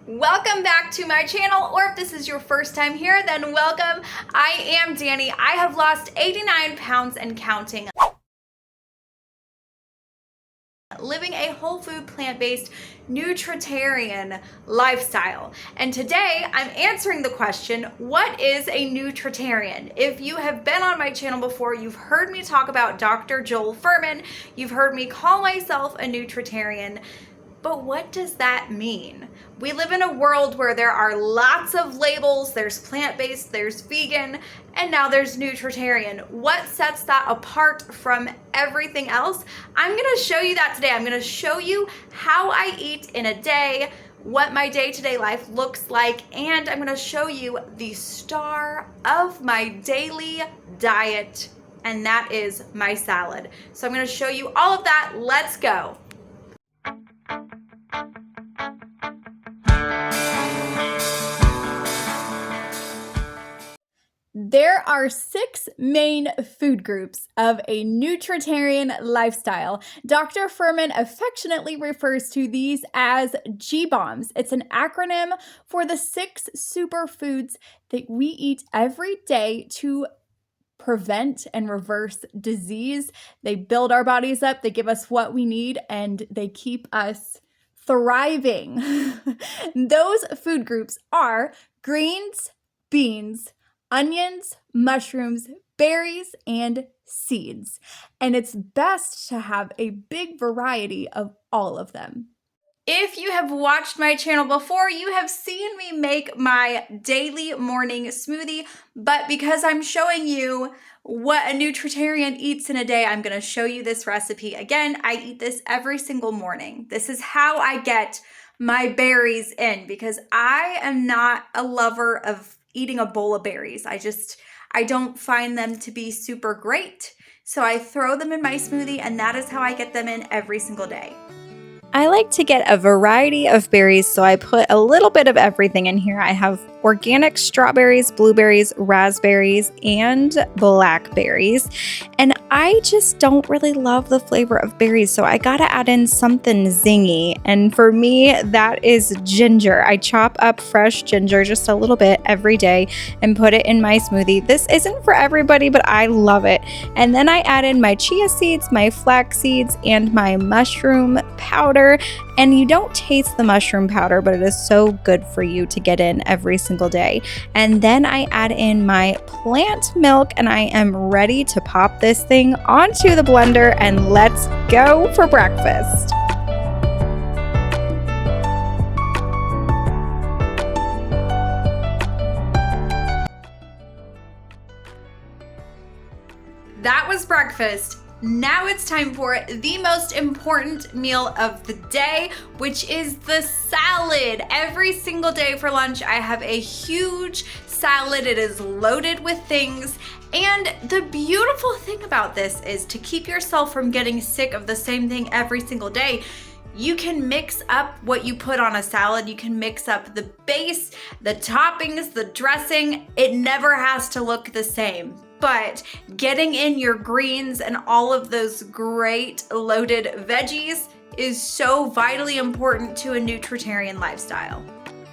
Welcome back to my channel, or if this is your first time here, then welcome. I am Danny. I have lost 89 pounds and counting, living a whole food, plant-based, nutritarian lifestyle. And today I'm answering the question, what is a nutritarian? If you have been on my channel before, you've heard me talk about Dr. Joel Fuhrman. You've heard me call myself a nutritarian. But what does that mean? We live in a world where there are lots of labels. There's plant-based, there's vegan, and now there's nutritarian. What sets that apart from everything else? I'm gonna show you that today. I'm gonna show you how I eat in a day, what my day-to-day life looks like, and I'm gonna show you the star of my daily diet, and that is my salad. So I'm gonna show you all of that. Let's go. There are 6 main food groups of a nutritarian lifestyle. Dr. Fuhrman affectionately refers to these as G-BOMBs. It's an acronym for the 6 superfoods that we eat every day to prevent and reverse disease. They build our bodies up, they give us what we need, and they keep us thriving. Those food groups are greens, beans, onions, mushrooms, berries, and seeds. And it's best to have a big variety of all of them. If you have watched my channel before, you have seen me make my daily morning smoothie, but because I'm showing you what a nutritarian eats in a day, I'm gonna show you this recipe. Again, I eat this every single morning. This is how I get my berries in, because I am not a lover of eating a bowl of berries. I don't find them to be super great. So I throw them in my smoothie, and that is how I get them in every single day. I like to get a variety of berries, so I put a little bit of everything in here. I have organic strawberries, blueberries, raspberries, and blackberries. And I just don't really love the flavor of berries, so I gotta add in something zingy. And for me, that is ginger. I chop up fresh ginger just a little bit every day and put it in my smoothie. This isn't for everybody, but I love it. And then I add in my chia seeds, my flax seeds, and my mushroom powder. And you don't taste the mushroom powder, but it is so good for you to get in every single day. And then I add in my plant milk, and I am ready to pop this thing onto the blender, and let's go for breakfast. That was breakfast. Now it's time for the most important meal of the day, which is the salad. Every single day for lunch, I have a huge salad. It is loaded with things. And the beautiful thing about this is to keep yourself from getting sick of the same thing every single day. You can mix up what you put on a salad. You can mix up the base, the toppings, the dressing. It never has to look the same. But getting in your greens and all of those great loaded veggies is so vitally important to a nutritarian lifestyle.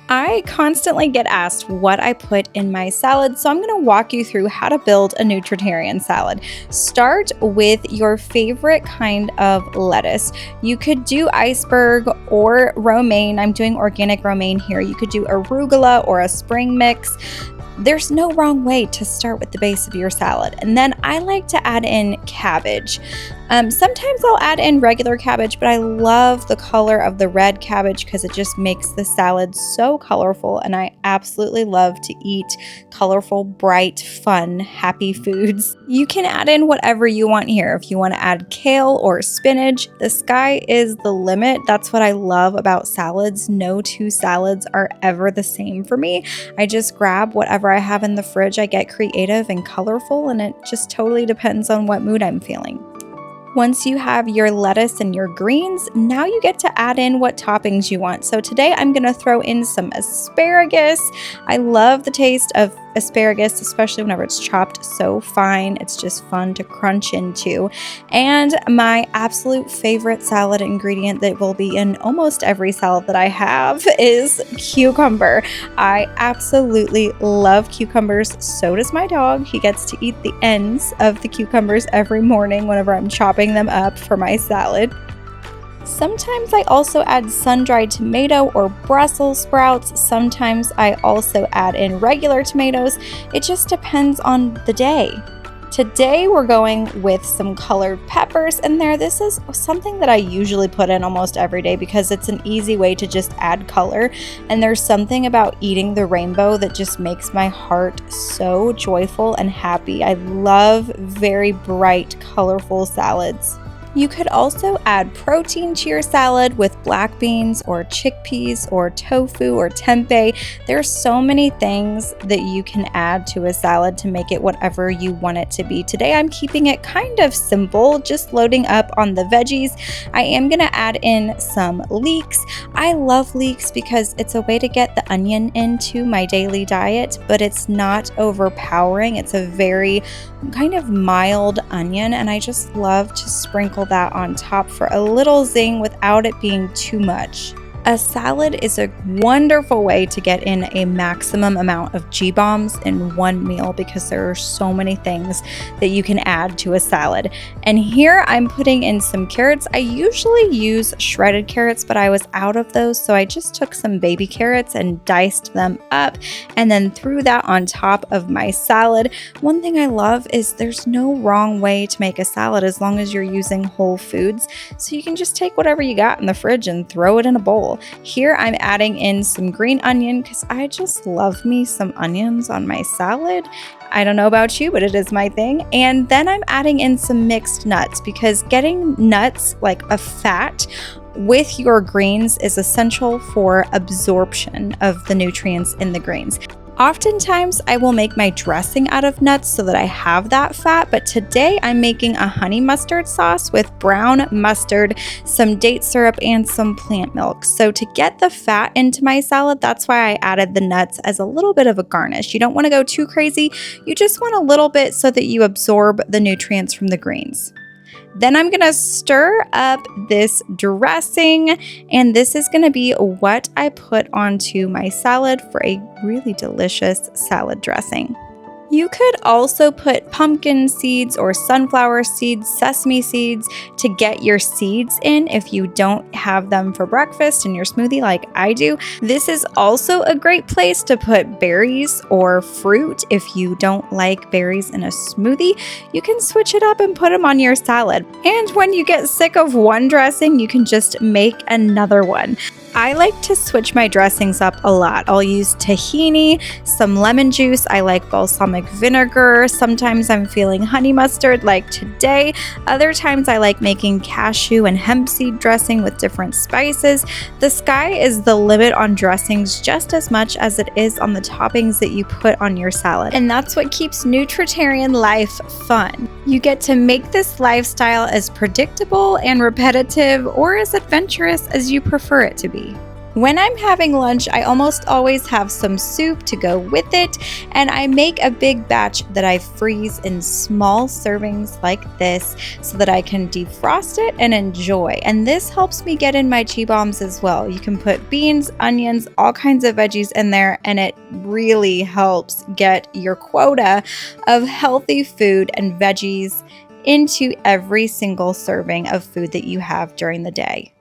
I constantly get asked what I put in my salad, so I'm going to walk you through how to build a nutritarian salad. Start with your favorite kind of lettuce. You could do iceberg or romaine. I'm doing organic romaine here. You could do arugula or a spring mix. There's no wrong way to start with the base of your salad. And then I like to add in cabbage. Sometimes I'll add in regular cabbage, but I love the color of the red cabbage because it just makes the salad so colorful, and I absolutely love to eat colorful, bright, fun, happy foods. You can add in whatever you want here. If you want to add kale or spinach, the sky is the limit. That's what I love about salads. No two salads are ever the same for me. I just grab whatever I have in the fridge. I get creative and colorful, and it just totally depends on what mood I'm feeling. Once you have your lettuce and your greens, now you get to add in what toppings you want. So today I'm going to throw in some asparagus. I love the taste of asparagus, especially whenever it's chopped so fine. It's just fun to crunch into. And my absolute favorite salad ingredient that will be in almost every salad that I have is cucumber. I absolutely love cucumbers. So does my dog. He gets to eat the ends of the cucumbers every morning whenever I'm chopping them up for my salad. Sometimes I also add sun-dried tomato or Brussels sprouts. Sometimes I also add in regular tomatoes. It just depends on the day. Today we're going with some colored peppers in there. This is something that I usually put in almost every day because it's an easy way to just add color. And there's something about eating the rainbow that just makes my heart so joyful and happy. I love very bright, colorful salads. You could also add protein to your salad with black beans or chickpeas or tofu or tempeh. There's so many things that you can add to a salad to make it whatever you want it to be. Today I'm keeping it kind of simple, just loading up on the veggies. I am going to add in some leeks. I love leeks because it's a way to get the onion into my daily diet, but it's not overpowering. It's a very kind of mild onion, and I just love to sprinkle that on top for a little zing without it being too much. A salad is a wonderful way to get in a maximum amount of G-bombs in one meal because there are so many things that you can add to a salad. And here I'm putting in some carrots. I usually use shredded carrots, but I was out of those, so I just took some baby carrots and diced them up and then threw that on top of my salad. One thing I love is there's no wrong way to make a salad as long as you're using whole foods. So you can just take whatever you got in the fridge and throw it in a bowl. Here I'm adding in some green onion because I just love me some onions on my salad. I don't know about you, but it is my thing. And then I'm adding in some mixed nuts because getting nuts like a fat with your greens is essential for absorption of the nutrients in the greens. Oftentimes, I will make my dressing out of nuts so that I have that fat, but today I'm making a honey mustard sauce with brown mustard, some date syrup, and some plant milk. So to get the fat into my salad, that's why I added the nuts as a little bit of a garnish. You don't want to go too crazy. You just want a little bit so that you absorb the nutrients from the greens. Then I'm going to stir up this dressing, and this is going to be what I put onto my salad for a really delicious salad dressing. You could also put pumpkin seeds or sunflower seeds, sesame seeds to get your seeds in if you don't have them for breakfast in your smoothie like I do. This is also a great place to put berries or fruit. If you don't like berries in a smoothie, you can switch it up and put them on your salad. And when you get sick of one dressing, you can just make another one. I like to switch my dressings up a lot. I'll use tahini, some lemon juice. I like balsamic vinegar. Sometimes I'm feeling honey mustard like today. Other times I like making cashew and hemp seed dressing with different spices. The sky is the limit on dressings just as much as it is on the toppings that you put on your salad. And that's what keeps Nutritarian life fun. You get to make this lifestyle as predictable and repetitive or as adventurous as you prefer it to be. When I'm having lunch, I almost always have some soup to go with it, and I make a big batch that I freeze in small servings like this so that I can defrost it and enjoy. And this helps me get in my G-bombs as well. You can put beans, onions, all kinds of veggies in there, and it really helps get your quota of healthy food and veggies into every single serving of food that you have during the day.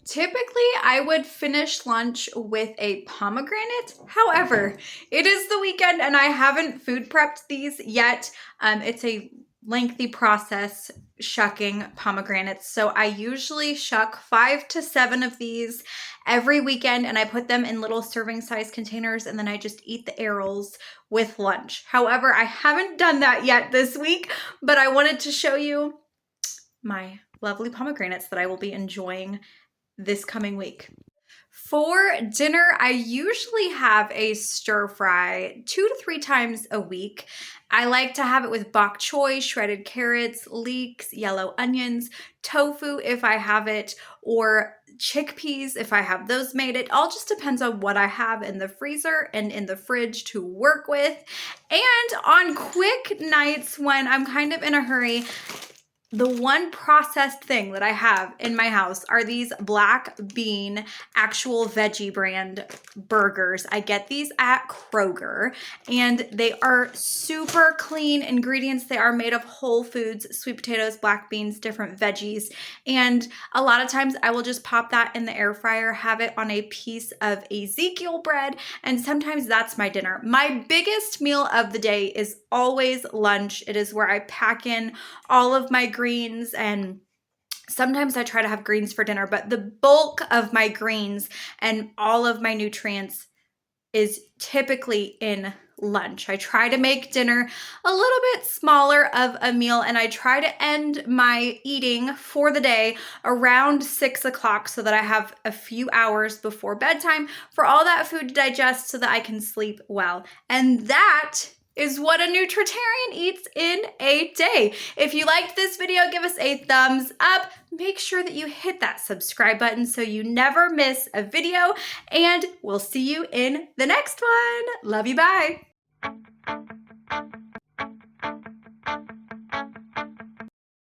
Typically, I would finish lunch with a pomegranate. However, it is the weekend and I haven't food prepped these yet. It's a lengthy process shucking pomegranates. So I usually shuck 5 to 7 of these every weekend and I put them in little serving size containers and then I just eat the arils with lunch. However, I haven't done that yet this week, but I wanted to show you my lovely pomegranates that I will be enjoying this coming week. For dinner, I usually have a stir fry 2 to 3 times a week. I like to have it with bok choy, shredded carrots, leeks, yellow onions, tofu if I have it, or chickpeas if I have those made. It all just depends on what I have in the freezer and in the fridge to work with. And on quick nights when I'm kind of in a hurry, the one processed thing that I have in my house are these black bean actual veggie brand burgers. I get these at Kroger, and they are super clean ingredients. They are made of whole foods, sweet potatoes, black beans, different veggies. And a lot of times I will just pop that in the air fryer, have it on a piece of Ezekiel bread, and sometimes that's my dinner. My biggest meal of the day is always lunch. It is where I pack in all of my greens, and sometimes I try to have greens for dinner, but the bulk of my greens and all of my nutrients is typically in lunch. I try to make dinner a little bit smaller of a meal, and I try to end my eating for the day around 6 o'clock so that I have a few hours before bedtime for all that food to digest so that I can sleep well. And that is what a Nutritarian eats in a day. If you liked this video, give us a thumbs up. Make sure that you hit that subscribe button so you never miss a video, and we'll see you in the next one. Love you, bye.